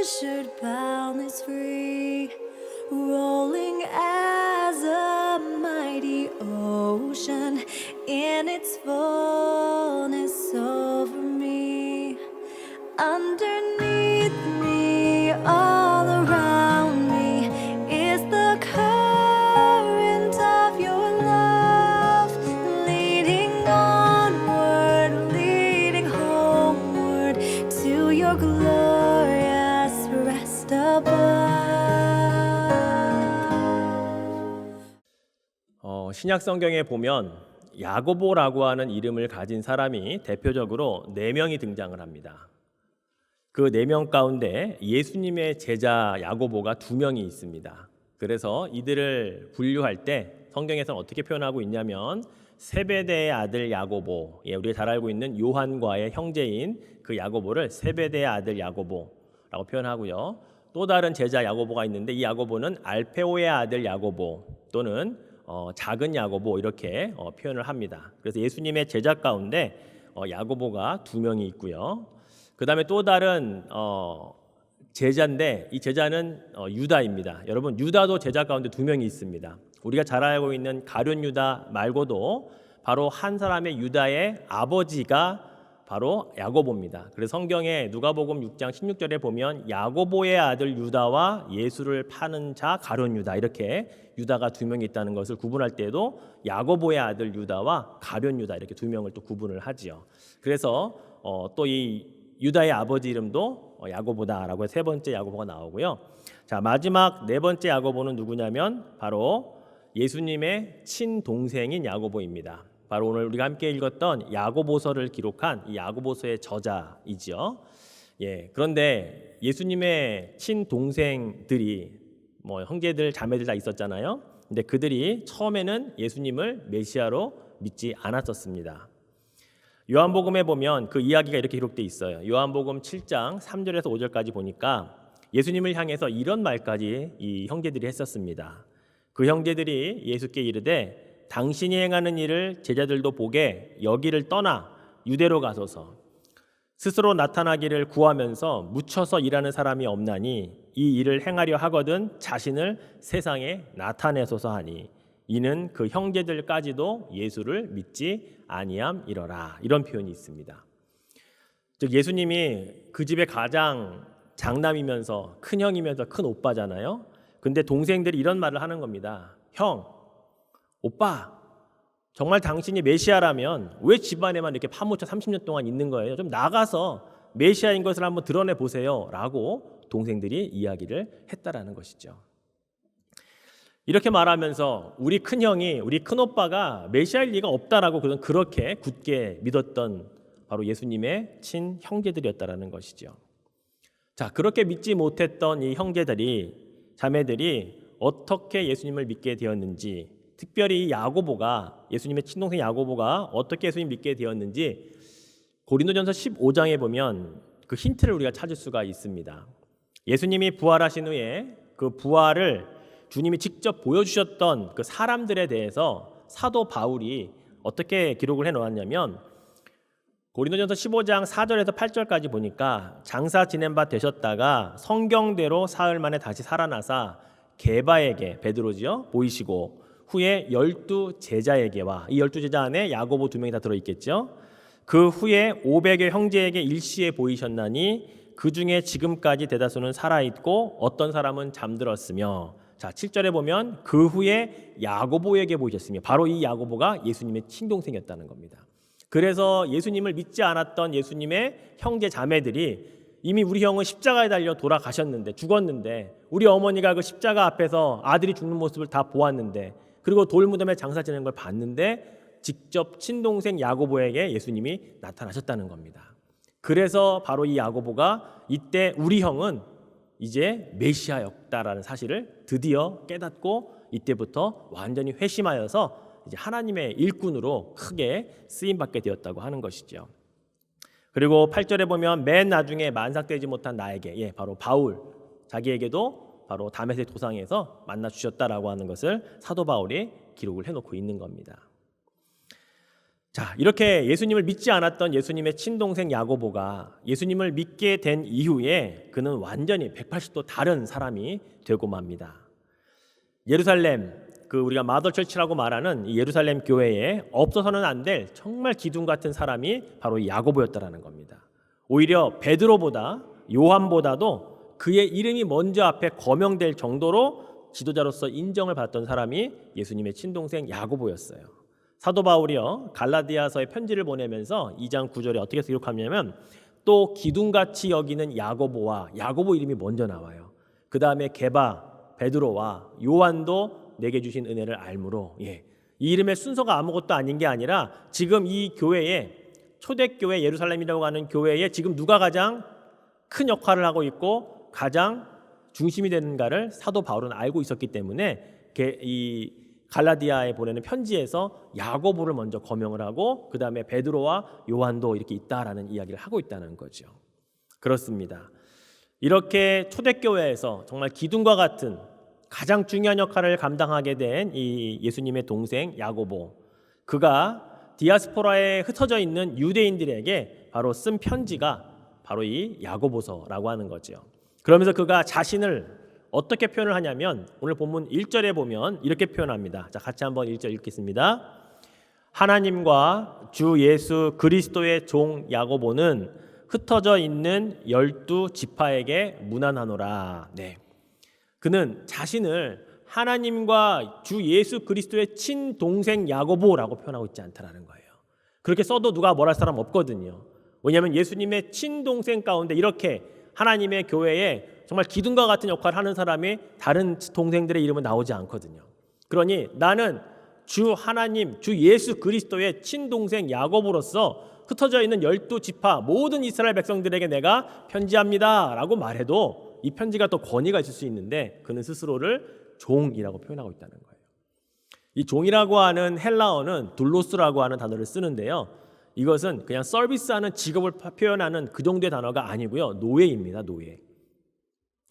treasured, boundless, free, rolling as a mighty ocean in its fullness over me. Underneath me, all around me, is the current of your love, leading onward, leading homeward to your glorious rest above. 신약 성경에 보면 야고보라고 하는 이름을 가진 사람이 대표적으로 4명이 등장을 합니다. 그 4명 가운데 예수님의 제자 야고보가 2명이 있습니다. 그래서 이들을 분류할 때 성경에서는 어떻게 표현하고 있냐면 세베대의 아들 야고보, 우리가 잘 알고 있는 요한과의 형제인 그 야고보를 세베대의 아들 야고보라고 표현하고요. 또 다른 제자 야고보가 있는데 이 야고보는 알페오의 아들 야고보 또는 작은 야고보 이렇게 표현을 합니다. 그래서 예수님의 제자 가운데 야고보가 2명이 있고요. 그 다음에 또 다른 제자인데 이 제자는 유다입니다. 여러분 유다도 제자 가운데 2명이 있습니다. 우리가 잘 알고 있는 가룟 유다 말고도 바로 한 사람의 유다의 아버지가 바로 야고보입니다. 그래서 성경에 누가복음 6장 16절에 보면 야고보의 아들 유다와 예수를 파는 자 가룟 유다 이렇게 유다가 2명이 있다는 것을 구분할 때도 야고보의 아들 유다와 가룟 유다 이렇게 2명을 또 구분을 하지요. 그래서 또 이 유다의 아버지 이름도 야고보다라고 해서 3번째 야고보가 나오고요. 자, 마지막 4번째 야고보는 누구냐면 바로 예수님의 친동생인 야고보입니다. 바로 오늘 우리가 함께 읽었던 야고보서를 기록한 이 야고보서의 저자이지요. 그런데 예수님의 친동생들이 형제들, 자매들 다 있었잖아요. 근데 그들이 처음에는 예수님을 메시아로 믿지 않았었습니다. 요한복음에 보면 그 이야기가 이렇게 기록되어 있어요. 요한복음 7장 3절에서 5절까지 보니까 예수님을 향해서 이런 말까지 이 형제들이 했었습니다. 그 형제들이 예수께 이르되 당신이 행하는 일을 제자들도 보게 여기를 떠나 유대로 가소서. 스스로 나타나기를 구하면서 묻혀서 일하는 사람이 없나니 이 일을 행하려 하거든 자신을 세상에 나타내소서 하니 이는 그 형제들까지도 예수를 믿지 아니함이러라. 이런 표현이 있습니다. 즉 예수님이 그 집의 가장 장남이면서 큰 형이면서 큰 오빠잖아요. 근데 동생들이 이런 말을 하는 겁니다. 형, 오빠, 정말 당신이 메시아라면 왜 집안에만 이렇게 파묻혀 30년 동안 있는 거예요? 좀 나가서 메시아인 것을 한번 드러내 보세요 라고 동생들이 이야기를 했다라는 것이죠. 이렇게 말하면서 우리 큰형이, 우리 큰오빠가 메시아일 리가 없다라고 그렇게 굳게 믿었던 바로 예수님의 친형제들이었다라는 것이죠. 자, 그렇게 믿지 못했던 이 형제들이, 자매들이 어떻게 예수님을 믿게 되었는지, 특별히 야고보가, 예수님의 친동생 야고보가 어떻게 예수님 믿게 되었는지 고린도전서 15장에 보면 그 힌트를 우리가 찾을 수가 있습니다. 예수님이 부활하신 후에 그 부활을 주님이 직접 보여주셨던 그 사람들에 대해서 사도 바울이 어떻게 기록을 해놓았냐면 고린도전서 15장 4절에서 8절까지 보니까 장사 지낸 바 되셨다가 성경대로 사흘 만에 다시 살아나사 게바에게, 베드로지요, 보이시고 후에 12 제자에게와 이 12 제자 안에 야고보 2명이 다 들어있겠죠. 그 후에 500여 형제에게 일시에 보이셨나니 그 중에 지금까지 대다수는 살아있고 어떤 사람은 잠들었으며, 자 7절에 보면 그 후에 야고보에게 보이셨으며, 바로 이 야고보가 예수님의 친동생이었다는 겁니다. 그래서 예수님을 믿지 않았던 예수님의 형제 자매들이 이미 우리 형은 십자가에 달려 돌아가셨는데, 죽었는데, 우리 어머니가 그 십자가 앞에서 아들이 죽는 모습을 다 보았는데, 그리고 돌무덤에 장사 지내는 걸 봤는데 직접 친동생 야고보에게 예수님이 나타나셨다는 겁니다. 그래서 바로 이 야고보가 이때 우리 형은 이제 메시아였다라는 사실을 드디어 깨닫고 이때부터 완전히 회심하여서 이제 하나님의 일꾼으로 크게 쓰임받게 되었다고 하는 것이죠. 그리고 8절에 보면 맨 나중에 만삭되지 못한 나에게, 바로 바울, 자기에게도 바로 다메섹 도상에서 만나 주셨다라고 하는 것을 사도 바울이 기록을 해놓고 있는 겁니다. 자, 이렇게 예수님을 믿지 않았던 예수님의 친동생 야고보가 예수님을 믿게 된 이후에 그는 완전히 180도 다른 사람이 되고 맙니다. 예루살렘, 우리가 마더처치라고 말하는 이 예루살렘 교회에 없어서는 안 될 정말 기둥 같은 사람이 바로 이 야고보였다라는 겁니다. 오히려 베드로보다 요한보다도 그의 이름이 먼저 앞에 거명될 정도로 지도자로서 인정을 받았던 사람이 예수님의 친동생 야고보였어요. 사도 바울이요 갈라디아서에 편지를 보내면서 2장 9절에 어떻게 기록하냐면 또 기둥같이 여기는 야고보와 야고보 이름이 먼저 나와요. 그 다음에 게바, 베드로와 요한도 내게 주신 은혜를 알므로 이 이름의 순서가 아무것도 아닌 게 아니라 지금 이 교회에 초대교회 예루살렘이라고 하는 교회에 지금 누가 가장 큰 역할을 하고 있고 가장 중심이 되는가를 사도 바울은 알고 있었기 때문에 이 갈라디아에 보내는 편지에서 야고보를 먼저 거명을 하고 그 다음에 베드로와 요한도 이렇게 있다라는 이야기를 하고 있다는 거죠. 그렇습니다. 이렇게 초대교회에서 정말 기둥과 같은 가장 중요한 역할을 감당하게 된 이 예수님의 동생 야고보, 그가 디아스포라에 흩어져 있는 유대인들에게 바로 쓴 편지가 바로 이 야고보서라고 하는 거죠. 그러면서 그가 자신을 어떻게 표현을 하냐면 오늘 본문 1절에 보면 이렇게 표현합니다. 자, 같이 한번 1절 읽겠습니다. 하나님과 주 예수 그리스도의 종 야고보는 흩어져 있는 12지파에게 문안하노라. 네. 그는 자신을 하나님과 주 예수 그리스도의 친동생 야고보라고 표현하고 있지 않다라는 거예요. 그렇게 써도 누가 뭐랄 사람 없거든요. 왜냐하면 예수님의 친동생 가운데 이렇게 하나님의 교회에 정말 기둥과 같은 역할을 하는 사람이 다른 동생들의 이름은 나오지 않거든요. 그러니 나는 주 하나님, 주 예수 그리스도의 친동생 야고보로서 흩어져 있는 12지파 모든 이스라엘 백성들에게 내가 편지합니다 라고 말해도 이 편지가 또 권위가 있을 수 있는데 그는 스스로를 종이라고 표현하고 있다는 거예요. 이 종이라고 하는 헬라어는 둘로스라고 하는 단어를 쓰는데요. 이것은 그냥 서비스하는 직업을 표현하는 그 정도의 단어가 아니고요. 노예입니다. 노예.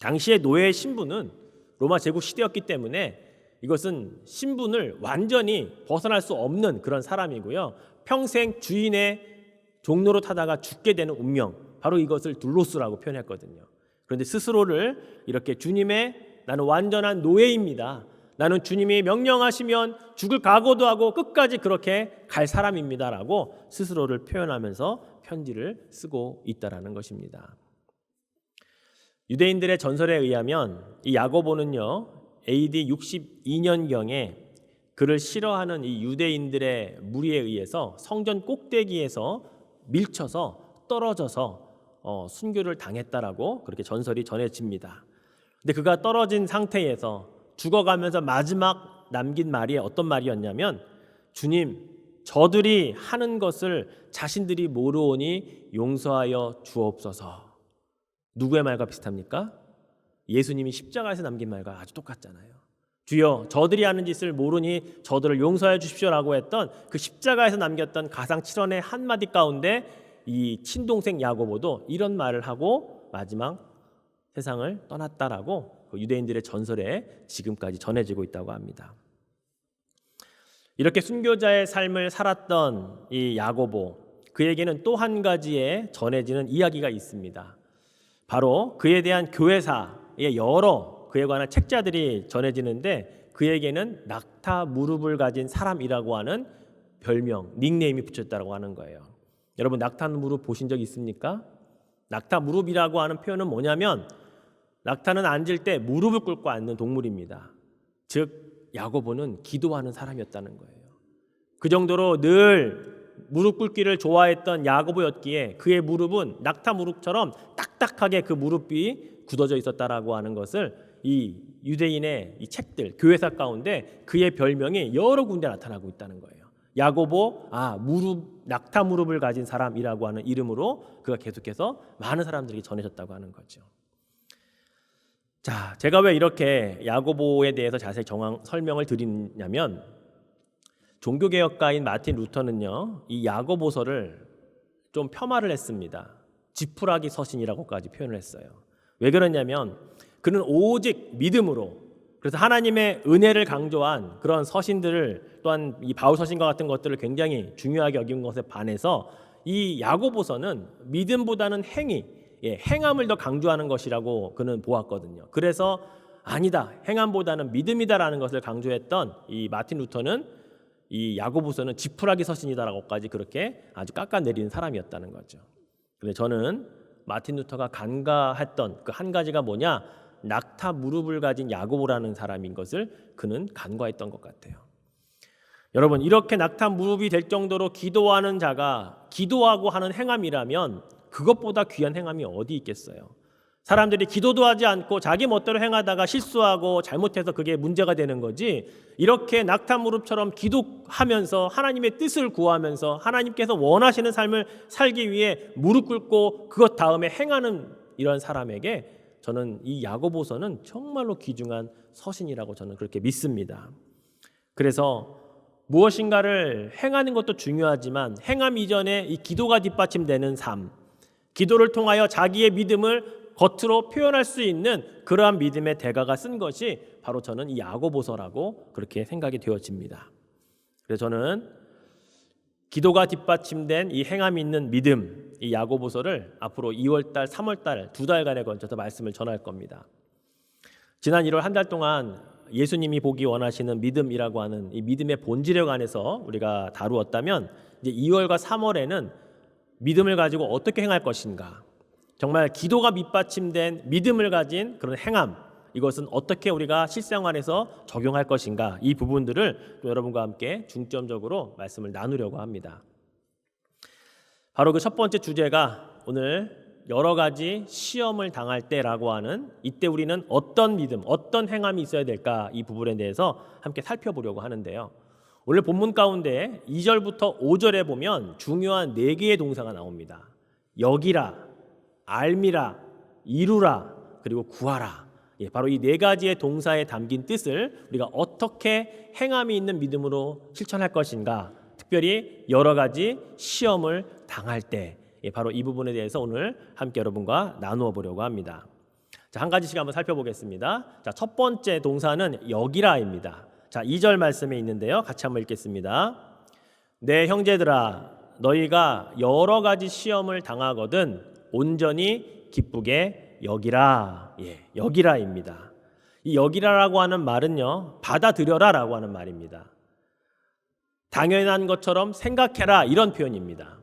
당시의 노예의 신분은 로마 제국 시대였기 때문에 이것은 신분을 완전히 벗어날 수 없는 그런 사람이고요. 평생 주인의 종로로 타다가 죽게 되는 운명, 바로 이것을 둘로스라고 표현했거든요. 그런데 스스로를 이렇게 주님의 나는 완전한 노예입니다. 나는 주님이 명령하시면 죽을 각오도 하고 끝까지 그렇게 갈 사람입니다라고 스스로를 표현하면서 편지를 쓰고 있다라는 것입니다. 유대인들의 전설에 의하면 이 야고보는요 AD 62년경에 그를 싫어하는 이 유대인들의 무리에 의해서 성전 꼭대기에서 밀쳐서 떨어져서 순교를 당했다라고 그렇게 전설이 전해집니다. 근데 그가 떨어진 상태에서 죽어가면서 마지막 남긴 말이 어떤 말이었냐면 주님, 저들이 하는 것을 자신들이 모르오니 용서하여 주옵소서. 누구의 말과 비슷합니까? 예수님이 십자가에서 남긴 말과 아주 똑같잖아요. 주여, 저들이 하는 짓을 모르니 저들을 용서해 주십시오라고 했던 그 십자가에서 남겼던 가상칠언의 한마디 가운데 이 친동생 야고보도 이런 말을 하고 마지막 세상을 떠났다라고 그 유대인들의 전설에 지금까지 전해지고 있다고 합니다. 이렇게 순교자의 삶을 살았던 이 야고보, 그에게는 또 한 가지의 전해지는 이야기가 있습니다. 바로 그에 대한 교회사의 여러 그에 관한 책자들이 전해지는데 그에게는 낙타 무릎을 가진 사람이라고 하는 별명, 닉네임이 붙였다고 하는 거예요. 여러분 낙타 무릎 보신 적 있습니까? 낙타 무릎이라고 하는 표현은 뭐냐면 낙타는 앉을 때 무릎을 꿇고 앉는 동물입니다. 즉 야고보는 기도하는 사람이었다는 거예요. 그 정도로 늘 무릎 꿇기를 좋아했던 야고보였기에 그의 무릎은 낙타 무릎처럼 딱딱하게 그 무릎이 굳어져 있었다라고 하는 것을 이 유대인의 이 책들, 교회사 가운데 그의 별명이 여러 군데 나타나고 있다는 거예요. 야고보, 낙타 무릎을 가진 사람이라고 하는 이름으로 그가 계속해서 많은 사람들에게 전해졌다고 하는 거죠. 자, 제가 왜 이렇게 야고보에 대해서 자세히 설명을 드리냐면 종교개혁가인 마틴 루터는요 이 야고보서를 좀 폄하를 했습니다. 지푸라기 서신이라고까지 표현을 했어요. 왜 그러냐면 그는 오직 믿음으로 그래서 하나님의 은혜를 강조한 그런 서신들을 또한 이 바울 서신과 같은 것들을 굉장히 중요하게 여긴 것에 반해서 이 야고보서는 믿음보다는 행위, 행함을 더 강조하는 것이라고 그는 보았거든요. 그래서 아니다, 행함보다는 믿음이다라는 것을 강조했던 이 마틴 루터는 이 야고보서는 지푸라기 서신이다라고까지 그렇게 아주 깎아내리는 사람이었다는 거죠. 근데 저는 마틴 루터가 간과했던 그 한 가지가 뭐냐? 낙타 무릎을 가진 야고보라는 사람인 것을 그는 간과했던 것 같아요. 여러분, 이렇게 낙타 무릎이 될 정도로 기도하는 자가 기도하고 하는 행함이라면 그것보다 귀한 행함이 어디 있겠어요? 사람들이 기도도 하지 않고 자기 멋대로 행하다가 실수하고 잘못해서 그게 문제가 되는 거지, 이렇게 낙타 무릎처럼 기도하면서 하나님의 뜻을 구하면서 하나님께서 원하시는 삶을 살기 위해 무릎 꿇고 그것 다음에 행하는 이런 사람에게 저는 이 야고보서는 정말로 귀중한 서신이라고 저는 그렇게 믿습니다. 그래서 무엇인가를 행하는 것도 중요하지만 행함 이전에 이 기도가 뒷받침되는 삶, 기도를 통하여 자기의 믿음을 겉으로 표현할 수 있는 그러한 믿음의 대가가 쓴 것이 바로 저는 이 야고보서라고 그렇게 생각이 되어집니다. 그래서 저는 기도가 뒷받침된 이 행함이 있는 믿음, 이 야고보서를 앞으로 2월달, 3월달 두 달간에 걸쳐서 말씀을 전할 겁니다. 지난 1월 한 달 동안 예수님이 보기 원하시는 믿음이라고 하는 이 믿음의 본질에 관해서 우리가 다루었다면, 이제 2월과 3월에는 믿음을 가지고 어떻게 행할 것인가, 정말 기도가 밑받침된 믿음을 가진 그런 행함, 이것은 어떻게 우리가 실생활에서 적용할 것인가, 이 부분들을 또 여러분과 함께 중점적으로 말씀을 나누려고 합니다. 바로 그 첫 번째 주제가 오늘 여러 가지 시험을 당할 때라고 하는, 이때 우리는 어떤 믿음, 어떤 행함이 있어야 될까, 이 부분에 대해서 함께 살펴보려고 하는데요. 오늘 본문 가운데 2절부터 5절에 보면 중요한 4개의 동사가 나옵니다. 여기라, 알미라, 이루라, 그리고 구하라. 바로 이 4가지의 동사에 담긴 뜻을 우리가 어떻게 행함이 있는 믿음으로 실천할 것인가, 특별히 여러 가지 시험을 당할 때, 바로 이 부분에 대해서 오늘 함께 여러분과 나누어 보려고 합니다. 자, 한 가지씩 한번 살펴보겠습니다. 자, 첫 번째 동사는 여기라입니다. 자, 2절 말씀에 있는데요. 같이 한번 읽겠습니다. 내 형제들아, 너희가 여러 가지 시험을 당하거든 온전히 기쁘게 여기라. 여기라입니다. 이 여기라라고 하는 말은요, 받아들여라라고 하는 말입니다. 당연한 것처럼 생각해라, 이런 표현입니다.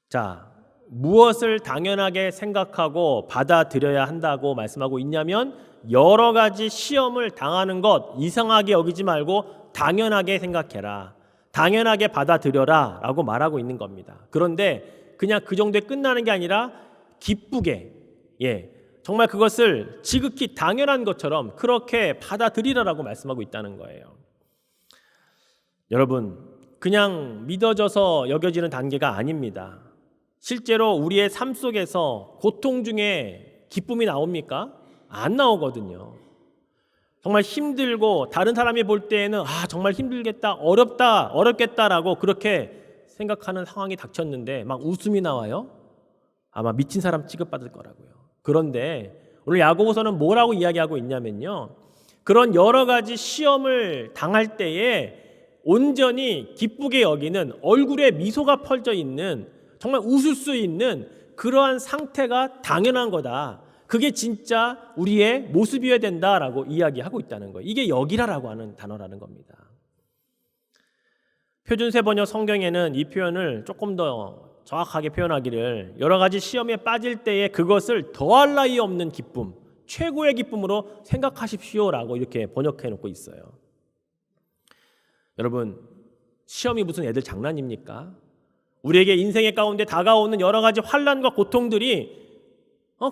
자, 무엇을 당연하게 생각하고 받아들여야 한다고 말씀하고 있냐면, 여러 가지 시험을 당하는 것 이상하게 여기지 말고 당연하게 생각해라, 당연하게 받아들여라 라고 말하고 있는 겁니다. 그런데 그냥 그 정도에 끝나는 게 아니라 기쁘게, 정말 그것을 지극히 당연한 것처럼 그렇게 받아들이라라고 말씀하고 있다는 거예요. 여러분, 그냥 믿어져서 여겨지는 단계가 아닙니다. 실제로 우리의 삶 속에서 고통 중에 기쁨이 나옵니까? 안 나오거든요. 정말 힘들고 다른 사람이 볼 때에는 정말 힘들겠다, 어렵겠다라고 그렇게 생각하는 상황이 닥쳤는데 막 웃음이 나와요? 아마 미친 사람 취급받을 거라고요. 그런데 오늘 야고보서는 뭐라고 이야기하고 있냐면요, 그런 여러 가지 시험을 당할 때에 온전히 기쁘게 여기는, 얼굴에 미소가 펼쳐 있는, 정말 웃을 수 있는 그러한 상태가 당연한 거다. 그게 진짜 우리의 모습이어야 된다라고 이야기하고 있다는 거예요. 이게 여기라라고 하는 단어라는 겁니다. 표준세 번역 성경에는 이 표현을 조금 더 정확하게 표현하기를, 여러 가지 시험에 빠질 때에 그것을 더할 나위 없는 기쁨, 최고의 기쁨으로 생각하십시오라고 이렇게 번역해 놓고 있어요. 여러분, 시험이 무슨 애들 장난입니까? 우리에게 인생의 가운데 다가오는 여러 가지 환난과 고통들이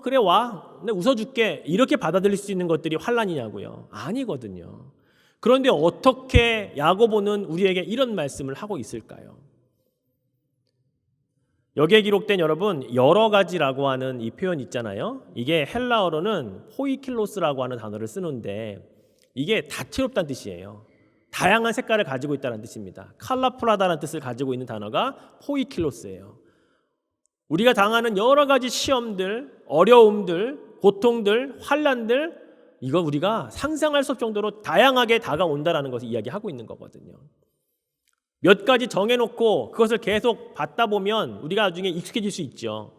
그래 와, 내가 웃어줄게, 이렇게 받아들일 수 있는 것들이 환난이냐고요? 아니거든요. 그런데 어떻게 야고보는 우리에게 이런 말씀을 하고 있을까요? 여기에 기록된, 여러분, 여러 가지라고 하는 이 표현 있잖아요. 이게 헬라어로는 포이킬로스라고 하는 단어를 쓰는데 이게 다채롭다는 뜻이에요. 다양한 색깔을 가지고 있다는 뜻입니다. 컬러풀하다는 뜻을 가지고 있는 단어가 포이킬로스예요. 우리가 당하는 여러 가지 시험들, 어려움들, 고통들, 환난들, 이거 우리가 상상할 수 없을 정도로 다양하게 다가온다라는 것을 이야기하고 있는 거거든요. 몇 가지 정해놓고 그것을 계속 받다 보면 우리가 나중에 익숙해질 수 있죠.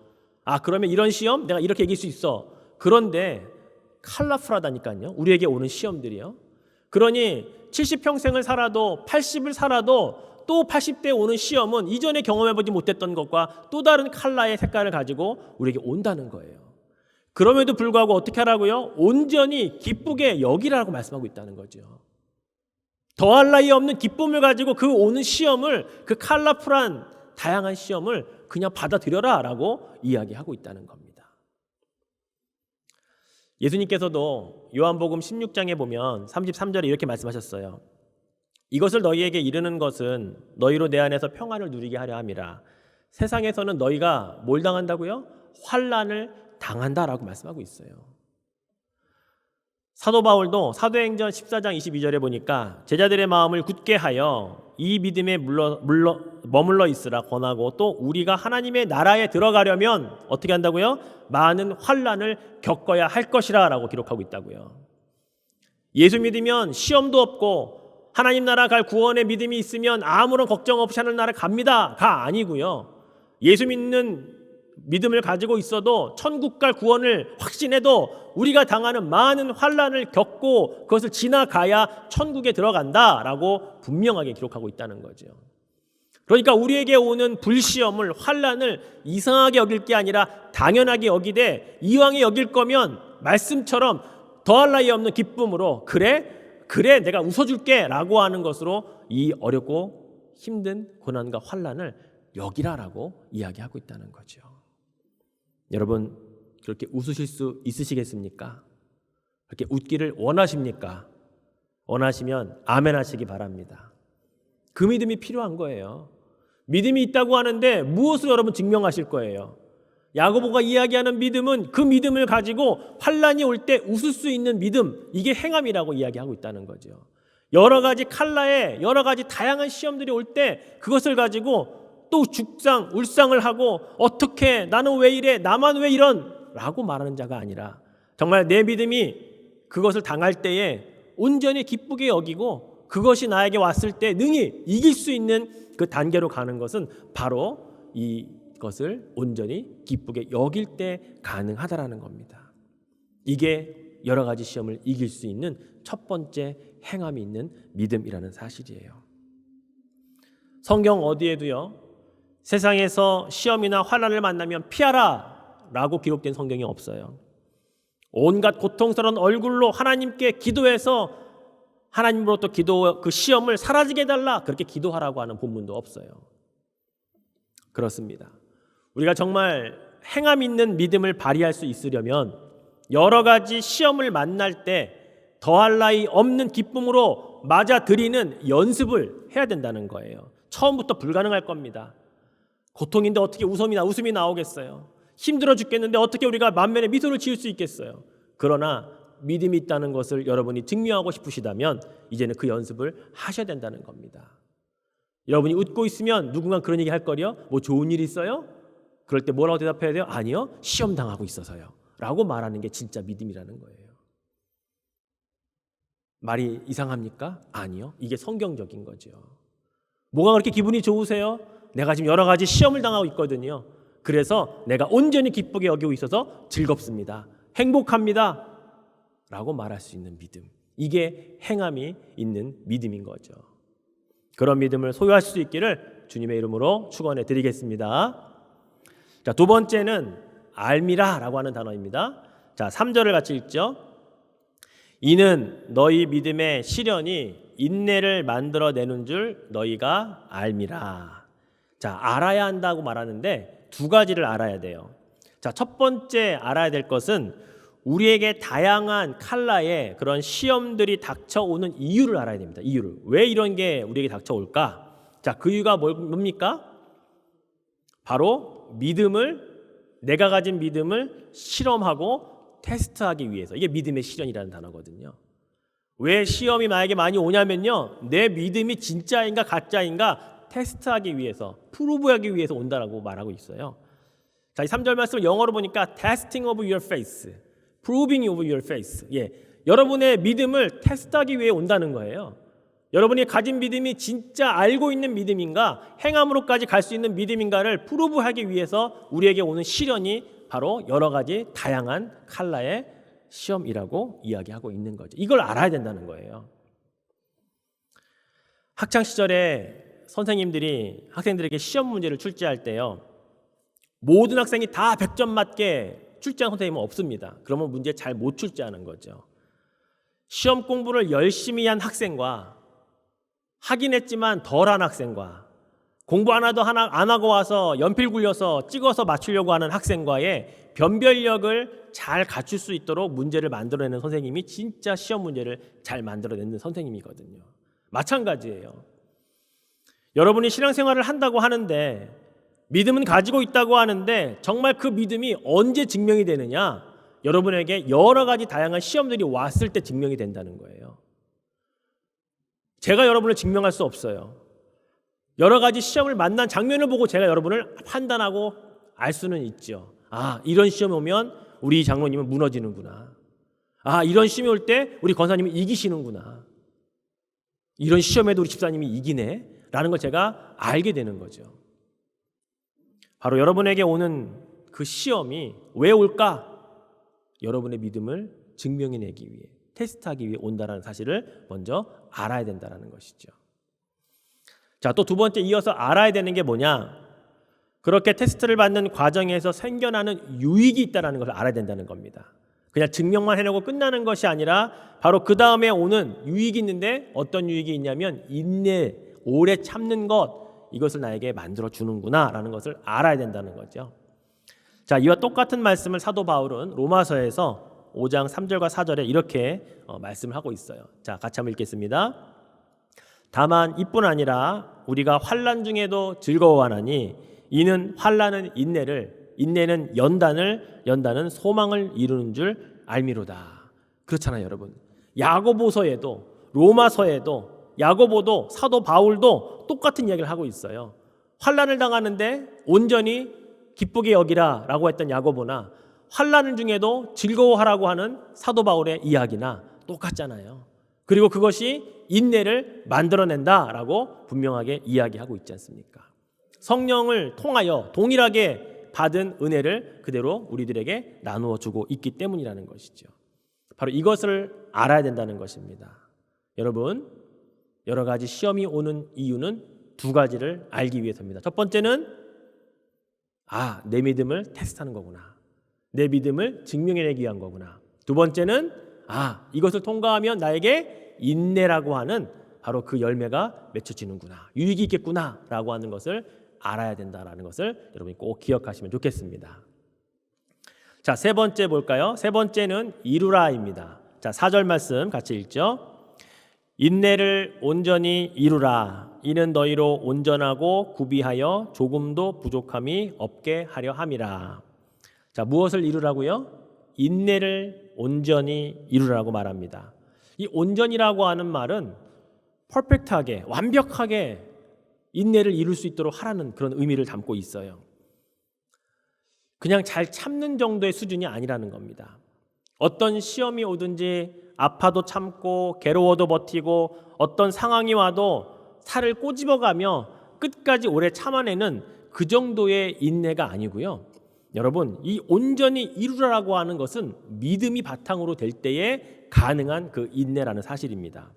아, 그러면 이런 시험 내가 이렇게 이길 수 있어. 그런데 컬러풀하다니까요. 우리에게 오는 시험들이요. 그러니 70평생을 살아도 80을 살아도 또 80대에 오는 시험은 이전에 경험해보지 못했던 것과 또 다른 컬러의 색깔을 가지고 우리에게 온다는 거예요. 그럼에도 불구하고 어떻게 하라고요? 온전히 기쁘게 여기라고 말씀하고 있다는 거죠. 더할 나위 없는 기쁨을 가지고 그 오는 시험을, 그 컬러풀한 다양한 시험을 그냥 받아들여라 라고 이야기하고 있다는 겁니다. 예수님께서도 요한복음 16장에 보면 33절에 이렇게 말씀하셨어요. 이것을 너희에게 이르는 것은 너희로 내 안에서 평안을 누리게 하려 함이라. 세상에서는 너희가 뭘 당한다고요? 환난을 당한다라고 말씀하고 있어요. 사도 바울도 사도행전 14장 22절에 보니까 제자들의 마음을 굳게 하여 이 믿음에 머물러 있으라 권하고, 또 우리가 하나님의 나라에 들어가려면 어떻게 한다고요? 많은 환난을 겪어야 할 것이라 라고 기록하고 있다고요. 예수 믿으면 시험도 없고 하나님 나라 갈 구원의 믿음이 있으면 아무런 걱정 없이 하늘 나라 갑니다가 아니고요. 예수 믿는 믿음을 가지고 있어도 천국 갈 구원을 확신해도 우리가 당하는 많은 환난을 겪고 그것을 지나가야 천국에 들어간다라고 분명하게 기록하고 있다는 거죠. 그러니까 우리에게 오는 불시험을, 환난을 이상하게 여길 게 아니라 당연하게 여기되 이왕에 여길 거면 말씀처럼 더할 나위 없는 기쁨으로 그래 내가 웃어줄게 라고 하는 것으로 이 어렵고 힘든 고난과 환난을 여기라라고 이야기하고 있다는 거죠. 여러분, 그렇게 웃으실 수 있으시겠습니까? 그렇게 웃기를 원하십니까? 원하시면 아멘 하시기 바랍니다. 그 믿음이 필요한 거예요. 믿음이 있다고 하는데 무엇을 여러분 증명하실 거예요? 야고보가 이야기하는 믿음은 그 믿음을 가지고 환난이 올 때 웃을 수 있는 믿음, 이게 행함이라고 이야기하고 있다는 거죠. 여러 가지 칼라에 여러 가지 다양한 시험들이 올 때 그것을 가지고 또 죽상, 울상을 하고 어떻게 나는 왜 이래, 나만 왜 이런 라고 말하는 자가 아니라 정말 내 믿음이 그것을 당할 때에 온전히 기쁘게 여기고 그것이 나에게 왔을 때 능히 이길 수 있는 그 단계로 가는 것은 바로 이것을 온전히 기쁘게 여길 때 가능하다라는 겁니다. 이게 여러 가지 시험을 이길 수 있는 첫 번째 행함이 있는 믿음이라는 사실이에요. 성경 어디에도요, 세상에서 시험이나 환난을 만나면 피하라 라고 기록된 성경이 없어요. 온갖 고통스러운 얼굴로 하나님께 기도해서 하나님으로부터 그 시험을 사라지게 해달라 그렇게 기도하라고 하는 본문도 없어요. 그렇습니다. 우리가 정말 행함 있는 믿음을 발휘할 수 있으려면 여러 가지 시험을 만날 때 더할 나위 없는 기쁨으로 맞아들이는 연습을 해야 된다는 거예요. 처음부터 불가능할 겁니다. 고통인데 어떻게 웃음이 나오겠어요? 힘들어 죽겠는데 어떻게 우리가 만면에 미소를 지을 수 있겠어요? 그러나 믿음이 있다는 것을 여러분이 증명하고 싶으시다면 이제는 그 연습을 하셔야 된다는 겁니다. 여러분이 웃고 있으면 누군가 그런 얘기 할 거요? 뭐 좋은 일 있어요? 그럴 때 뭐라고 대답해야 돼요? 아니요, 시험 당하고 있어서요 라고 말하는 게 진짜 믿음이라는 거예요. 말이 이상합니까? 아니요, 이게 성경적인 거죠. 뭐가 그렇게 기분이 좋으세요? 내가 지금 여러 가지 시험을 당하고 있거든요. 그래서 내가 온전히 기쁘게 여기고 있어서 즐겁습니다, 행복합니다 라고 말할 수 있는 믿음, 이게 행함이 있는 믿음인 거죠. 그런 믿음을 소유하실 수 있기를 주님의 이름으로 축원해 드리겠습니다. 자, 두 번째는 알미라라고 하는 단어입니다. 자, 3절을 같이 읽죠. 이는 너희 믿음의 시련이 인내를 만들어내는 줄 너희가 알미라. 자, 알아야 한다고 말하는데 두 가지를 알아야 돼요. 자, 첫 번째 알아야 될 것은 우리에게 다양한 칼라의 그런 시험들이 닥쳐오는 이유를 알아야 됩니다. 이유를. 왜 이런 게 우리에게 닥쳐올까? 자, 그 이유가 뭡니까? 바로 내가 가진 믿음을 실험하고 테스트하기 위해서. 이게 믿음의 실현이라는 단어거든요. 왜 시험이 나에게 많이 오냐면요, 내 믿음이 진짜인가 가짜인가 테스트하기 위해서, 프루브하기 위해서 온다라고 말하고 있어요. 자, 이 3절 말씀을 영어로 보니까 testing of your faith, proving of your faith. 예, 여러분의 믿음을 테스트하기 위해 온다는 거예요. 여러분이 가진 믿음이 진짜 알고 있는 믿음인가, 행함으로까지 갈 수 있는 믿음인가를 프루브하기 위해서 우리에게 오는 시련이 바로 여러 가지 다양한 칼라의 시험이라고 이야기하고 있는 거죠. 이걸 알아야 된다는 거예요. 학창 시절에 선생님들이 학생들에게 시험 문제를 출제할 때요, 모든 학생이 다 100점 맞게 출제한 선생님은 없습니다. 그러면 문제 잘 못 출제하는 거죠. 시험 공부를 열심히 한 학생과 하긴 했지만 덜한 학생과 공부 하나도 안 하고 와서 연필 굴려서 찍어서 맞추려고 하는 학생과의 변별력을 잘 갖출 수 있도록 문제를 만들어내는 선생님이 진짜 시험 문제를 잘 만들어내는 선생님이거든요. 마찬가지예요. 여러분이 신앙생활을 한다고 하는데, 믿음은 가지고 있다고 하는데 정말 그 믿음이 언제 증명이 되느냐? 여러분에게 여러 가지 다양한 시험들이 왔을 때 증명이 된다는 거예요. 제가 여러분을 증명할 수 없어요. 여러 가지 시험을 만난 장면을 보고 제가 여러분을 판단하고 알 수는 있죠. 아, 이런 시험이 오면 우리 장로님은 무너지는구나. 아, 이런 시험이 올 때 우리 권사님이 이기시는구나. 이런 시험에도 우리 집사님이 이기네 라는 걸 제가 알게 되는 거죠. 바로 여러분에게 오는 그 시험이 왜 올까? 여러분의 믿음을 증명해내기 위해, 테스트하기 위해 온다는 사실을 먼저 알아야 된다는 것이죠. 자, 또 두 번째 이어서 알아야 되는 게 뭐냐? 그렇게 테스트를 받는 과정에서 생겨나는 유익이 있다는 것을 알아야 된다는 겁니다. 그냥 증명만 해내고 끝나는 것이 아니라 바로 그 다음에 오는 유익이 있는데, 어떤 유익이 있냐면 인내, 오래 참는 것, 이것을 나에게 만들어 주는구나 라는 것을 알아야 된다는 거죠. 자, 이와 똑같은 말씀을 사도 바울은 로마서에서 5장 3절과 4절에 이렇게 말씀을 하고 있어요. 자, 같이 한번 읽겠습니다. 다만 이뿐 아니라 우리가 환난 중에도 즐거워하나니 이는 환난은 인내를, 인내는 연단을, 연단은 소망을 이루는 줄 알미로다. 그렇잖아요, 여러분. 야고보서에도, 로마서에도, 야고보도, 사도 바울도 똑같은 이야기를 하고 있어요. 환난을 당하는데 온전히 기쁘게 여기라라고 했던 야고보나, 환난 중에도 즐거워하라고 하는 사도 바울의 이야기나 똑같잖아요. 그리고 그것이 인내를 만들어낸다라고 분명하게 이야기하고 있지 않습니까? 성령을 통하여 동일하게 받은 은혜를 그대로 우리들에게 나누어 주고 있기 때문이라는 것이죠. 바로 이것을 알아야 된다는 것입니다. 여러분, 여러 가지 시험이 오는 이유는 두 가지를 알기 위해서입니다. 첫 번째는 내 믿음을 테스트하는 거구나. 내 믿음을 증명해내기 위한 거구나. 두 번째는 이것을 통과하면 나에게 인내라고 하는 바로 그 열매가 맺혀지는구나. 유익이 있겠구나 라고 하는 것을 알아야 된다라는 것을 여러분이 꼭 기억하시면 좋겠습니다. 자, 세 번째 볼까요? 세 번째는 이루라입니다. 자, 4절 말씀 같이 읽죠. 인내를 온전히 이루라. 이는 너희로 온전하고 구비하여 조금도 부족함이 없게 하려 함이라. 자, 무엇을 이루라고요? 인내를 온전히 이루라고 말합니다. 이 온전이라고 하는 말은 퍼펙트하게, 완벽하게 인내를 이룰 수 있도록 하라는 그런 의미를 담고 있어요. 그냥 잘 참는 정도의 수준이 아니라는 겁니다. 어떤 시험이 오든지 아파도 참고 괴로워도 버티고 어떤 상황이 와도 살을 꼬집어가며 끝까지 오래 참아내는 그 정도의 인내가 아니고요. 여러분, 이 온전히 이루라고 하는 것은 믿음이 바탕으로 될 때에 가능한 그 인내라는 사실입니다.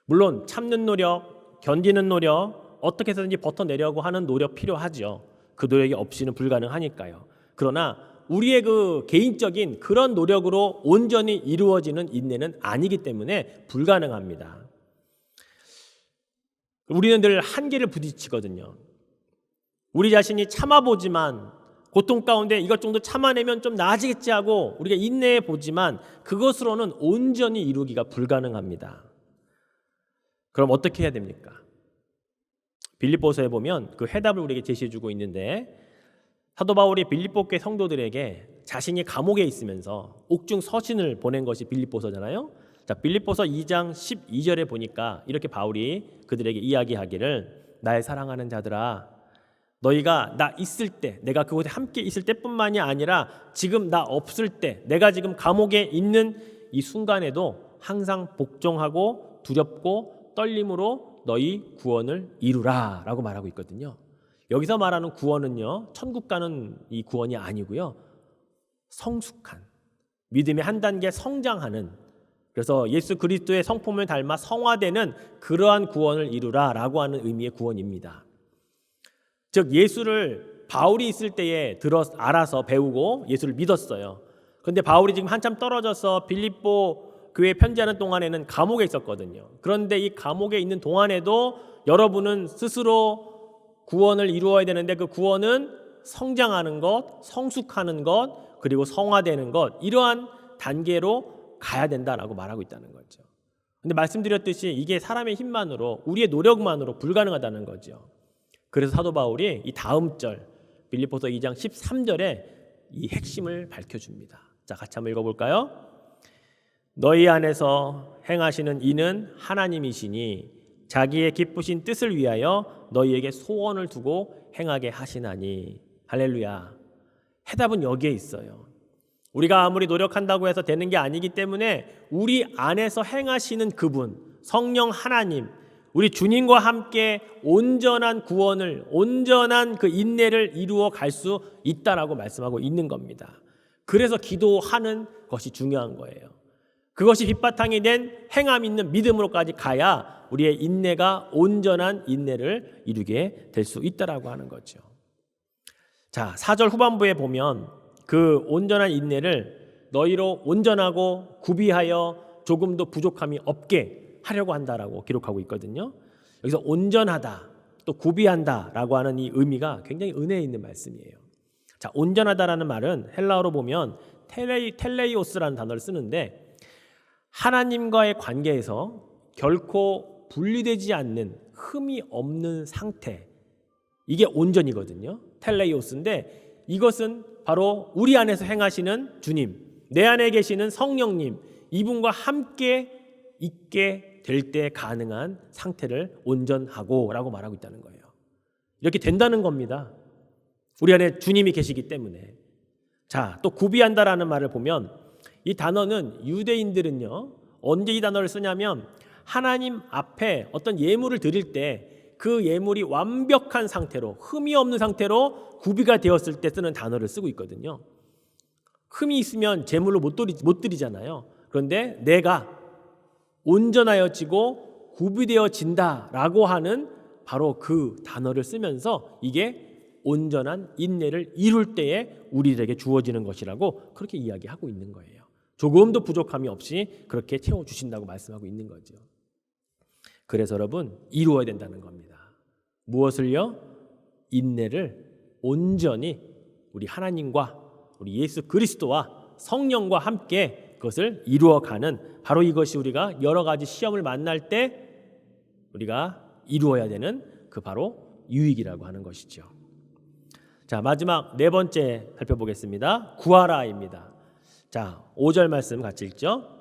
물론 참는 노력, 견디는 노력, 어떻게 해서든지 버텨내려고 하는 노력 필요하죠. 그 노력이 없이는 불가능하니까요. 그러나 우리의 그 개인적인 그런 노력으로 온전히 이루어지는 인내는 아니기 때문에 불가능합니다. 우리는 늘 한계를 부딪히거든요. 우리 자신이 참아보지만 고통 가운데 이것 정도 참아내면 좀 나아지겠지 하고 우리가 인내해 보지만 그것으로는 온전히 이루기가 불가능합니다. 그럼 어떻게 해야 됩니까? 빌립보서에 보면 그 해답을 우리에게 제시해주고 있는데, 사도 바울이 빌립보 교회 성도들에게 자신이 감옥에 있으면서 옥중 서신을 보낸 것이 빌립보서잖아요. 자, 빌립보서 2장 12절에 보니까 이렇게 바울이 그들에게 이야기하기를, 나의 사랑하는 자들아, 너희가 나 있을 때, 내가 그곳에 함께 있을 때뿐만이 아니라 지금 나 없을 때, 내가 지금 감옥에 있는 이 순간에도 항상 복종하고 두렵고 떨림으로 너희 구원을 이루라 라고 말하고 있거든요. 여기서 말하는 구원은요, 천국 가는 이 구원이 아니고요, 성숙한, 믿음의 한 단계 성장하는, 그래서 예수 그리스도의 성품을 닮아 성화되는 그러한 구원을 이루라 라고 하는 의미의 구원입니다. 즉 예수를 바울이 있을 때에 알아서 배우고 예수를 믿었어요. 그런데 바울이 지금 한참 떨어져서 빌립보 교회에 편지하는 동안에는 감옥에 있었거든요. 그런데 이 감옥에 있는 동안에도 여러분은 스스로 구원을 이루어야 되는데, 그 구원은 성장하는 것, 성숙하는 것, 그리고 성화되는 것, 이러한 단계로 가야 된다라고 말하고 있다는 거죠. 근데 말씀드렸듯이 이게 사람의 힘만으로, 우리의 노력만으로 불가능하다는 거죠. 그래서 사도 바울이 이 다음 절 빌립보서 2장 13절에 이 핵심을 밝혀줍니다. 자, 같이 한번 읽어볼까요? 너희 안에서 행하시는 이는 하나님이시니 자기의 기쁘신 뜻을 위하여 너희에게 소원을 두고 행하게 하시나니. 할렐루야. 해답은 여기에 있어요. 우리가 아무리 노력한다고 해서 되는 게 아니기 때문에 우리 안에서 행하시는 그분, 성령 하나님, 우리 주님과 함께 온전한 구원을, 온전한 그 인내를 이루어 갈 수 있다라고 말씀하고 있는 겁니다. 그래서 기도하는 것이 중요한 거예요. 그것이 빗바탕이 된 행함 있는 믿음으로까지 가야 우리의 인내가 온전한 인내를 이루게 될 수 있다라고 하는 거죠. 자, 4절 후반부에 보면 그 온전한 인내를 너희로 온전하고 구비하여 조금도 부족함이 없게 하려고 한다라고 기록하고 있거든요. 여기서 온전하다, 또 구비한다라고 하는 이 의미가 굉장히 은혜 있는 말씀이에요. 자, 온전하다라는 말은 헬라어로 보면 텔레이오스라는 단어를 쓰는데, 하나님과의 관계에서 결코 분리되지 않는 흠이 없는 상태, 이게 온전이거든요. 텔레이오스인데 이것은 바로 우리 안에서 행하시는 주님, 내 안에 계시는 성령님, 이분과 함께 있게 될 때 가능한 상태를 온전하고 라고 말하고 있다는 거예요. 이렇게 된다는 겁니다. 우리 안에 주님이 계시기 때문에. 자, 또 구비한다라는 말을 보면 이 단어는 유대인들은요, 언제 이 단어를 쓰냐면 하나님 앞에 어떤 예물을 드릴 때 그 예물이 완벽한 상태로, 흠이 없는 상태로 구비가 되었을 때 쓰는 단어를 쓰고 있거든요. 흠이 있으면 제물로 못 드리잖아요. 그런데 내가 온전하여지고 구비되어진다라고 하는 바로 그 단어를 쓰면서 이게 온전한 인내를 이룰 때에 우리들에게 주어지는 것이라고 그렇게 이야기하고 있는 거예요. 조금도 부족함이 없이 그렇게 채워주신다고 말씀하고 있는 거죠. 그래서 여러분, 이루어야 된다는 겁니다. 무엇을요? 인내를 온전히 우리 하나님과 우리 예수 그리스도와 성령과 함께 그것을 이루어가는, 바로 이것이 우리가 여러 가지 시험을 만날 때 우리가 이루어야 되는 그 바로 유익이라고 하는 것이죠. 자, 마지막 네 번째 살펴보겠습니다. 구하라입니다. 자, 5절 말씀 같이 읽죠.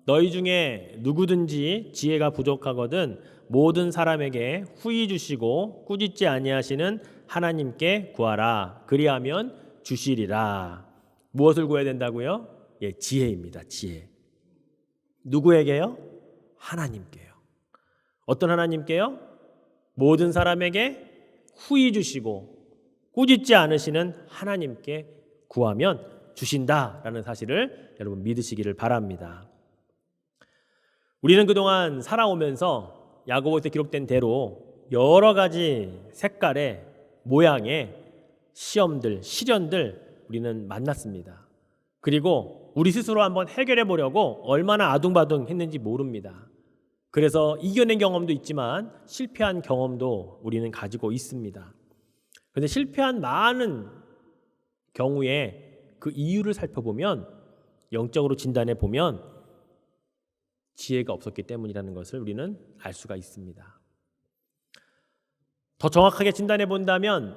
너희 중에 누구든지 지혜가 부족하거든 모든 사람에게 후히 주시고 꾸짖지 아니하시는 하나님께 구하라. 그리하면 주시리라. 무엇을 구해야 된다고요? 예, 지혜입니다. 지혜. 누구에게요? 하나님께요. 어떤 하나님께요? 모든 사람에게 후히 주시고 꾸짖지 않으시는 하나님께 구하면 주신다라는 사실을 여러분 믿으시기를 바랍니다. 우리는 그동안 살아오면서 야고보서에 기록된 대로 여러 가지 색깔의 모양의 시험들, 시련들 우리는 만났습니다. 그리고 우리 스스로 한번 해결해 보려고 얼마나 아둥바둥 했는지 모릅니다. 그래서 이겨낸 경험도 있지만 실패한 경험도 우리는 가지고 있습니다. 그런데 실패한 많은 경우에 그 이유를 살펴보면, 영적으로 진단해 보면 지혜가 없었기 때문이라는 것을 우리는 알 수가 있습니다. 더 정확하게 진단해 본다면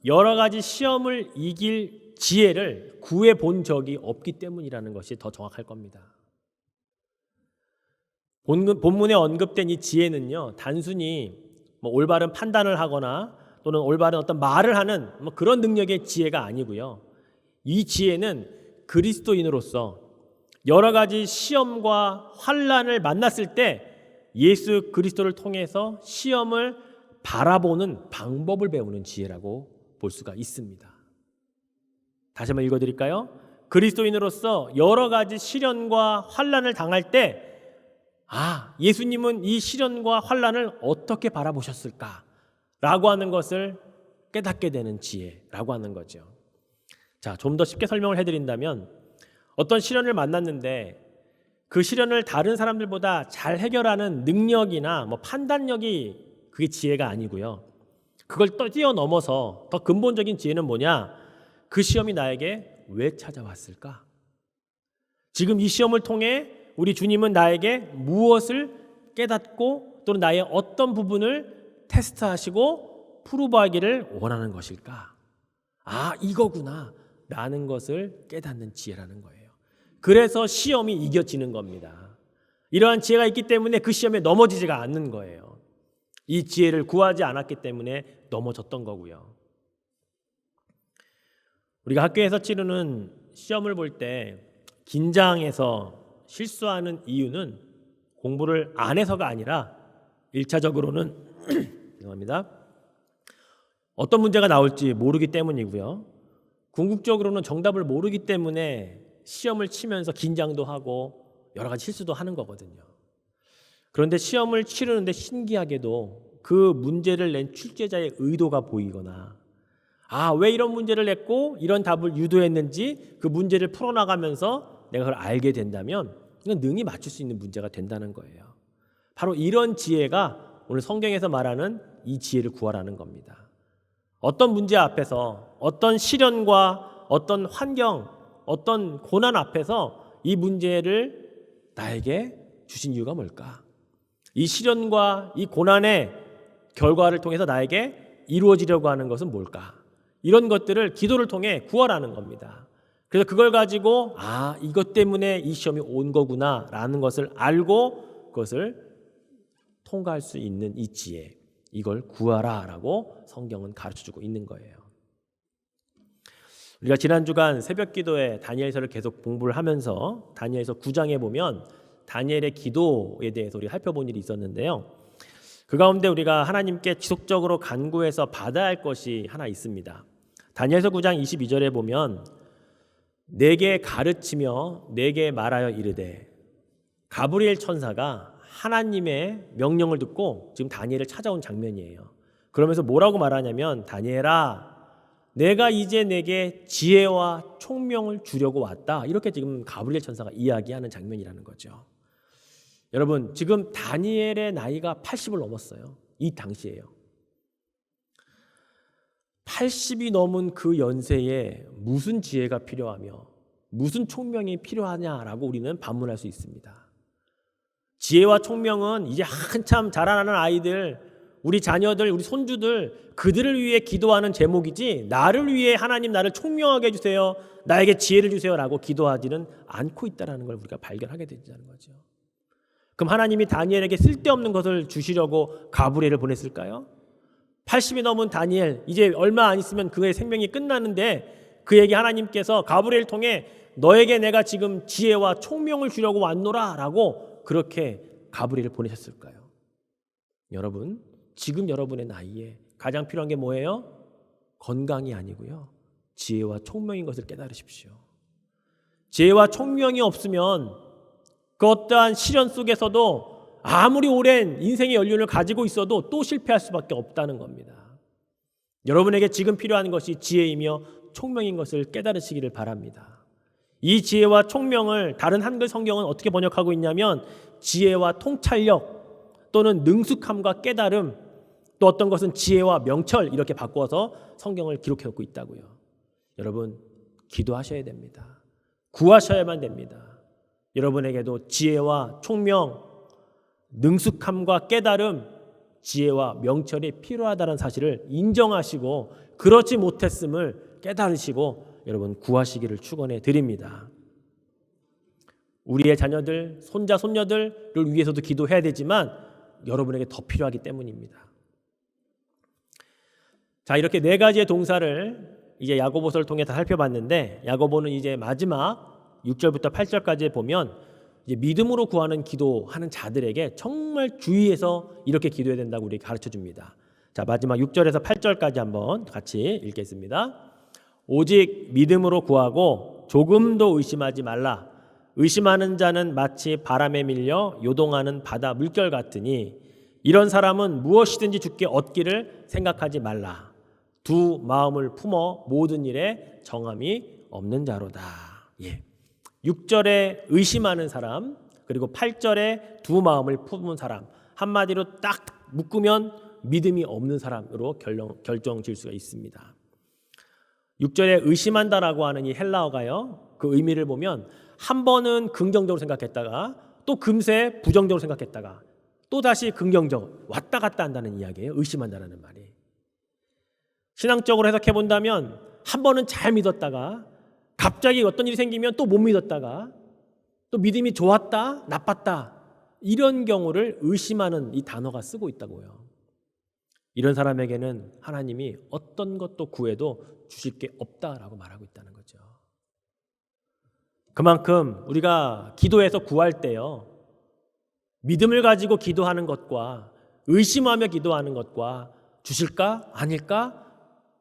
여러 가지 시험을 이길 지혜를 구해 본 적이 없기 때문이라는 것이 더 정확할 겁니다. 본문에 언급된 이 지혜는요, 단순히 올바른 판단을 하거나 또는 올바른 어떤 말을 하는 그런 능력의 지혜가 아니고요. 이 지혜는 그리스도인으로서 여러 가지 시험과 환난을 만났을 때 예수 그리스도를 통해서 시험을 바라보는 방법을 배우는 지혜라고 볼 수가 있습니다. 다시 한번 읽어드릴까요? 그리스도인으로서 여러 가지 시련과 환난을 당할 때 예수님은 이 시련과 환난을 어떻게 바라보셨을까? 라고 하는 것을 깨닫게 되는 지혜라고 하는 거죠. 자, 좀 더 쉽게 설명을 해드린다면 어떤 시련을 만났는데 그 시련을 다른 사람들보다 잘 해결하는 능력이나 판단력이 그게 지혜가 아니고요. 그걸 뛰어넘어서 더 근본적인 지혜는 뭐냐? 그 시험이 나에게 왜 찾아왔을까? 지금 이 시험을 통해 우리 주님은 나에게 무엇을 깨닫고 또는 나의 어떤 부분을 테스트하시고 프로브하기를 원하는 것일까? 이거구나 라는 것을 깨닫는 지혜라는 거예요. 그래서 시험이 이겨지는 겁니다. 이러한 지혜가 있기 때문에 그 시험에 넘어지지가 않는 거예요. 이 지혜를 구하지 않았기 때문에 넘어졌던 거고요. 우리가 학교에서 치르는 시험을 볼 때 긴장해서 실수하는 이유는 공부를 안 해서가 아니라 1차적으로는 죄송합니다. 어떤 문제가 나올지 모르기 때문이고요. 궁극적으로는 정답을 모르기 때문에 시험을 치면서 긴장도 하고 여러 가지 실수도 하는 거거든요. 그런데 시험을 치르는데 신기하게도 그 문제를 낸 출제자의 의도가 보이거나 왜 이런 문제를 냈고 이런 답을 유도했는지 그 문제를 풀어나가면서 내가 그걸 알게 된다면 이건 능히 맞출 수 있는 문제가 된다는 거예요. 바로 이런 지혜가 오늘 성경에서 말하는 이 지혜를 구하라는 겁니다. 어떤 문제 앞에서 어떤 시련과 어떤 환경, 어떤 고난 앞에서 이 문제를 나에게 주신 이유가 뭘까? 이 시련과 이 고난의 결과를 통해서 나에게 이루어지려고 하는 것은 뭘까? 이런 것들을 기도를 통해 구하라는 겁니다. 그래서 그걸 가지고 이것 때문에 이 시험이 온 거구나 라는 것을 알고 그것을 통과할 수 있는 이 지혜, 이걸 구하라 라고 성경은 가르쳐주고 있는 거예요. 우리가 지난 주간 새벽 기도에 다니엘서를 계속 공부를 하면서 다니엘서 9장에 보면 다니엘의 기도에 대해서 우리가 살펴본 일이 있었는데요. 그 가운데 우리가 하나님께 지속적으로 간구해서 받아야 할 것이 하나 있습니다. 다니엘서 9장 22절에 보면 내게 가르치며 내게 말하여 이르되, 가브리엘 천사가 하나님의 명령을 듣고 지금 다니엘을 찾아온 장면이에요. 그러면서 뭐라고 말하냐면, 다니엘아, 내가 이제 내게 지혜와 총명을 주려고 왔다. 이렇게 지금 가브리엘 천사가 이야기하는 장면이라는 거죠. 여러분, 지금 다니엘의 나이가 80을 넘었어요. 이 당시에요. 80이 넘은 그 연세에 무슨 지혜가 필요하며 무슨 총명이 필요하냐라고 우리는 반문할 수 있습니다. 지혜와 총명은 이제 한참 자라나는 아이들, 우리 자녀들, 우리 손주들, 그들을 위해 기도하는 제목이지 나를 위해 하나님 나를 총명하게 해주세요, 나에게 지혜를 주세요 라고 기도하지는 않고 있다는 걸 우리가 발견하게 된다는 거죠. 그럼 하나님이 다니엘에게 쓸데없는 것을 주시려고 가브리엘을 보냈을까요? 80이 넘은 다니엘, 이제 얼마 안 있으면 그의 생명이 끝나는데 그에게 하나님께서 가브리엘을 통해 너에게 내가 지금 지혜와 총명을 주려고 왔노라 라고 그렇게 가브리엘을 보내셨을까요? 여러분, 지금 여러분의 나이에 가장 필요한 게 뭐예요? 건강이 아니고요, 지혜와 총명인 것을 깨달으십시오. 지혜와 총명이 없으면 그 어떠한 시련 속에서도 아무리 오랜 인생의 연륜을 가지고 있어도 또 실패할 수밖에 없다는 겁니다. 여러분에게 지금 필요한 것이 지혜이며 총명인 것을 깨달으시기를 바랍니다. 이 지혜와 총명을 다른 한글 성경은 어떻게 번역하고 있냐면 지혜와 통찰력 또는 능숙함과 깨달음, 또 어떤 것은 지혜와 명철, 이렇게 바꿔서 성경을 기록해놓고 있다고요. 여러분, 기도하셔야 됩니다. 구하셔야만 됩니다. 여러분에게도 지혜와 총명, 능숙함과 깨달음, 지혜와 명철이 필요하다는 사실을 인정하시고 그렇지 못했음을 깨달으시고 여러분 구하시기를 축원해 드립니다. 우리의 자녀들, 손자, 손녀들을 위해서도 기도해야 되지만 여러분에게 더 필요하기 때문입니다. 자, 이렇게 네 가지의 동사를 이제 야고보서를 통해 다 살펴봤는데 야고보는 이제 마지막 6절부터 8절까지 보면 이제 믿음으로 구하는 기도하는 자들에게 정말 주의해서 이렇게 기도해야 된다고 우리 가르쳐 줍니다. 자, 마지막 6절에서 8절까지 한번 같이 읽겠습니다. 오직 믿음으로 구하고 조금도 의심하지 말라. 의심하는 자는 마치 바람에 밀려 요동하는 바다 물결 같으니 이런 사람은 무엇이든지 주께 얻기를 생각하지 말라. 두 마음을 품어 모든 일에 정함이 없는 자로다. 예. 6절에 의심하는 사람, 그리고 8절에 두 마음을 품은 사람, 한마디로 딱 묶으면 믿음이 없는 사람으로 결정 지을 수가 있습니다. 6절에 의심한다라고 하는 이 헬라어가요, 그 의미를 보면 한 번은 긍정적으로 생각했다가 또 금세 부정적으로 생각했다가 또 다시 긍정적으로 왔다 갔다 한다는 이야기예요. 의심한다라는 말이. 신앙적으로 해석해 본다면 한 번은 잘 믿었다가 갑자기 어떤 일이 생기면 또 못 믿었다가 또 믿음이 좋았다 나빴다 이런 경우를 의심하는 이 단어가 쓰고 있다고요. 이런 사람에게는 하나님이 어떤 것도 구해도 주실 게 없다라고 말하고 있다는 거죠. 그만큼 우리가 기도해서 구할 때요, 믿음을 가지고 기도하는 것과 의심하며 기도하는 것과 주실까 아닐까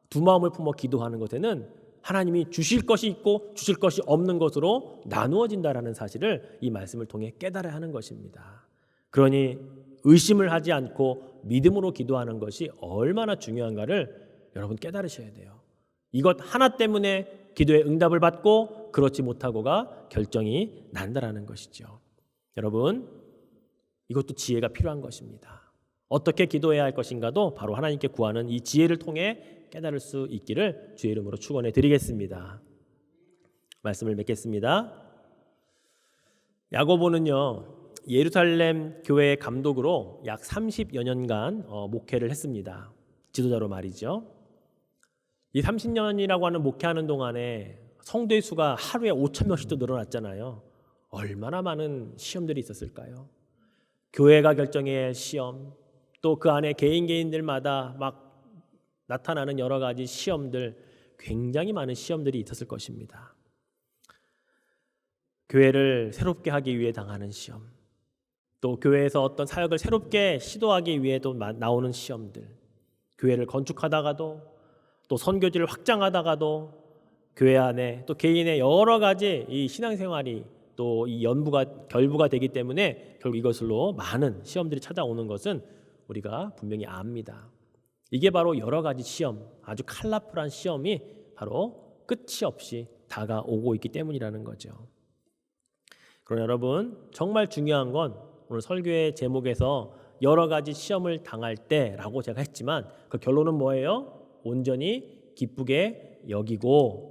두 마음을 품어 기도하는 것에는 하나님이 주실 것이 있고 주실 것이 없는 것으로 나누어진다라는 사실을 이 말씀을 통해 깨달아야 하는 것입니다. 그러니 의심을 하지 않고 믿음으로 기도하는 것이 얼마나 중요한가를 여러분 깨달으셔야 돼요. 이것 하나 때문에 기도의 응답을 받고 그렇지 못하고가 결정이 난다라는 것이죠. 여러분, 이것도 지혜가 필요한 것입니다. 어떻게 기도해야 할 것인가도 바로 하나님께 구하는 이 지혜를 통해 깨달을 수 있기를 주의 이름으로 축원해 드리겠습니다. 말씀을 맺겠습니다. 야고보는요, 예루살렘 교회의 감독으로 약 30여 년간 목회를 했습니다. 지도자로 말이죠. 이 30년이라고 하는 목회하는 동안에 성도의 수가 하루에 5,000명씩도 늘어났잖아요. 얼마나 많은 시험들이 있었을까요? 교회가 결정해야 할 시험, 또 그 안에 개인들마다 막 나타나는 여러 가지 시험들, 굉장히 많은 시험들이 있었을 것입니다. 교회를 새롭게 하기 위해 당하는 시험, 또 교회에서 어떤 사역을 새롭게 시도하기 위해도 나오는 시험들, 교회를 건축하다가도 또 선교지를 확장하다가도 교회 안에 또 개인의 여러 가지 이 신앙생활이 또 이 결부가 되기 때문에 결국 이것으로 많은 시험들이 찾아오는 것은 우리가 분명히 압니다. 이게 바로 여러 가지 시험, 아주 컬러풀한 시험이 바로 끝이 없이 다가오고 있기 때문이라는 거죠. 그러나 여러분, 정말 중요한 건 오늘 설교의 제목에서 여러 가지 시험을 당할 때라고 제가 했지만 그 결론은 뭐예요? 온전히 기쁘게 여기고,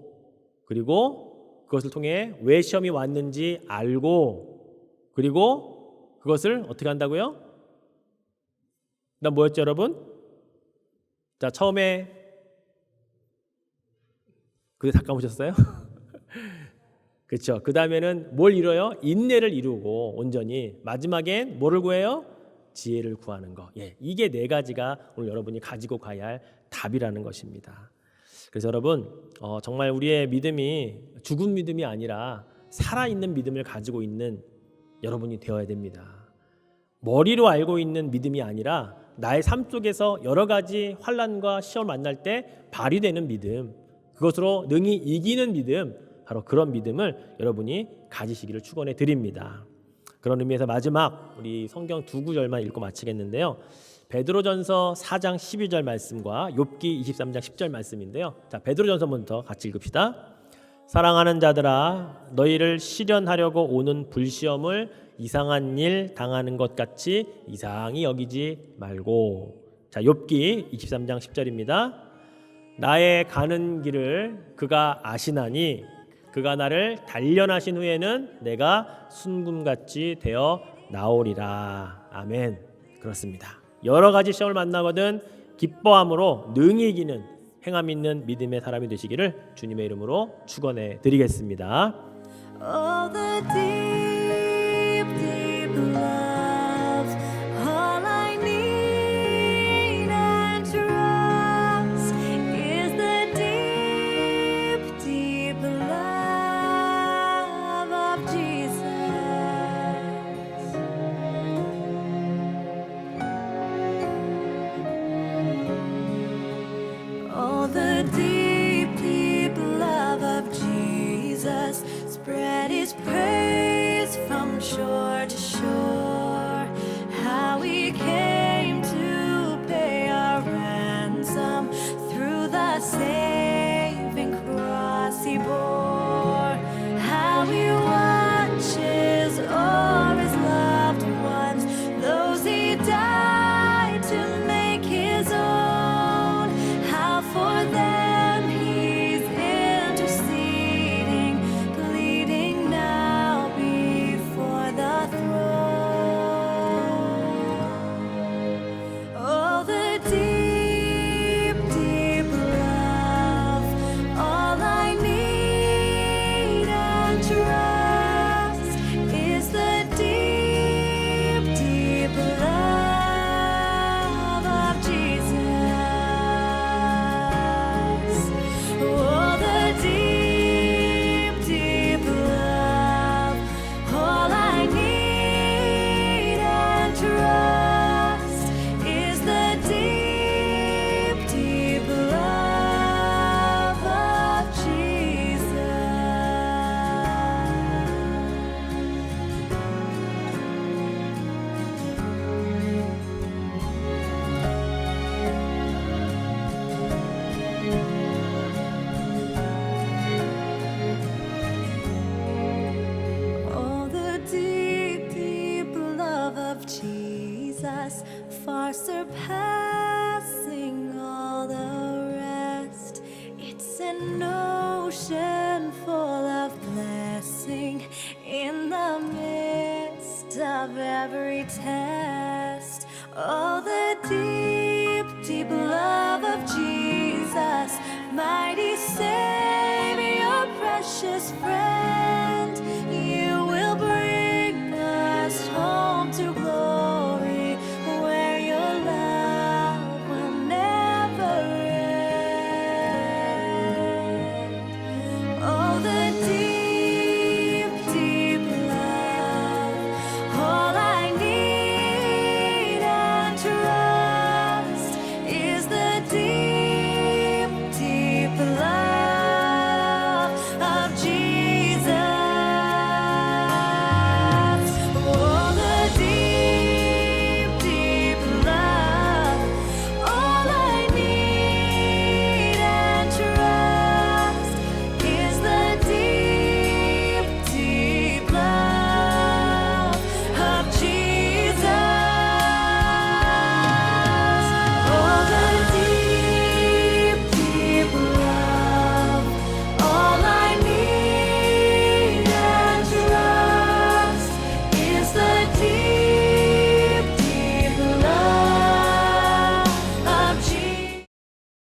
그리고 그것을 통해 왜 시험이 왔는지 알고, 그리고 그것을 어떻게 한다고요? 난 뭐였죠, 여러분? 자, 처음에 그게 다 까먹으셨어요? 그렇죠. 그 다음에는 뭘 이뤄요? 인내를 이루고 온전히 마지막엔 뭐를 구해요? 지혜를 구하는 것. 예, 이게 네 가지가 오늘 여러분이 가지고 가야 할 답이라는 것입니다. 그래서 여러분, 정말 우리의 믿음이 죽은 믿음이 아니라 살아있는 믿음을 가지고 있는 여러분이 되어야 됩니다. 머리로 알고 있는 믿음이 아니라 나의 삶 속에서 여러 가지 환난과 시험을 만날 때 발휘되는 믿음, 그것으로 능히 이기는 믿음, 바로 그런 믿음을 여러분이 가지시기를 축원해 드립니다. 그런 의미에서 마지막 우리 성경 두 구절만 읽고 마치겠는데요. 베드로전서 4장 12절 말씀과 욥기 23장 10절 말씀인데요. 자, 베드로전서부터 같이 읽읍시다. 사랑하는 자들아, 너희를 시련하려고 오는 불시험을 이상한 일 당하는 것 같이 이상히 여기지 말고. 자, 욥기 23장 10절입니다. 나의 가는 길을 그가 아시나니 그가 나를 단련하신 후에는 내가 순금같이 되어 나오리라. 아멘. 그렇습니다. 여러 가지 시험을 만나거든 기뻐함으로 능히 이기는 행함 있는 믿음의 사람이 되시기를 주님의 이름으로 축원해 드리겠습니다. Oh, the deep, deep love, all I need and trust is the deep, deep love far surpassing all the rest. It's an ocean full of blessing in the midst of every test. Oh, the deep, deep love of Jesus, mighty Savior, precious friend.